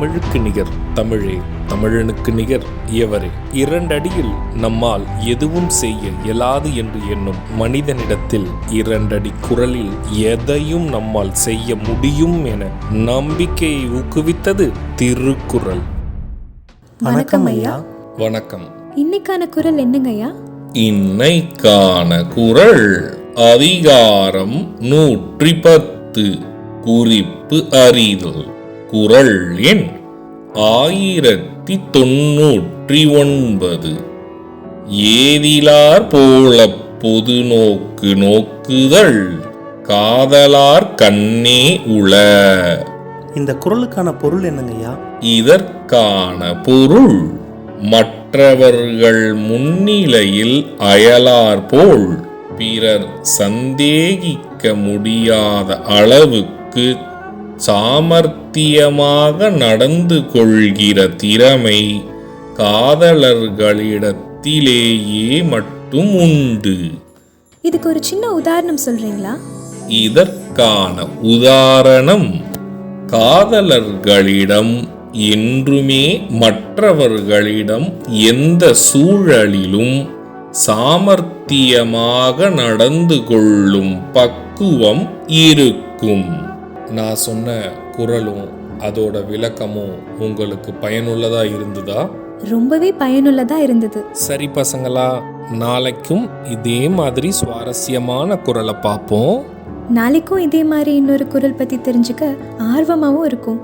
தமிழுக்கு நிகர் தமிழே, தமிழனுக்கு நிகர் எவரே. 2 அடியில் நம்மால் எதுவும் செய்ய இயலாது என்று எண்ணும் மனிதனிடத்தில் 2 அடி குரலில் எதையும் நம்மால் செய்ய முடியும் என நம்பிக்கையை ஊக்குவித்தது திருக்குறள். வணக்கம் ஐயா. வணக்கம். இன்னைக்கான குறள் என்னங்க ஐயா? இன்னைக்கான குறள் அதிகாரம் 110 குறிப்பு அறிதல். குறள் எண் 1099. ஏதிலார் போல பொது நோக்கு நோக்குதல் காதலார் கண்ணே உள. இந்த குறளுக்கான பொருள் என்னங்கய்யா? இதற்கான பொருள், மற்றவர்கள் முன்னிலையில் அயலார் போல் பிறர் சந்தேகிக்க முடியாத அளவுக்கு சாமர்த்தியமாக நடந்து கொள்கிற திறமை காதலர்களிடத்திலேயே மட்டும் உண்டு. இதுக்கு ஒரு சின்ன உதாரணம் சொல்றீங்களா? இதற்கான உதாரணம், காதலர்களிடம் என்றுமே மற்றவர்களிடம் எந்த சூழலிலும் சாமர்த்தியமாக நடந்து கொள்ளும் பக்குவம் இருக்கும். நான் சொன்ன குறளும் அதோட விளக்கமும் உங்களுக்கு பயனுள்ளதா இருந்ததா? ரொம்பவே பயனுள்ளதா இருந்தது. சரி பசங்களா, நாளைக்கும் இதே மாதிரி சுவாரஸ்யமான குறளை பார்ப்போம். நாளைக்கும் இதே மாதிரி இன்னொரு குறள் பத்தி தெரிஞ்சுக்க ஆர்வமாவும் இருக்கும்.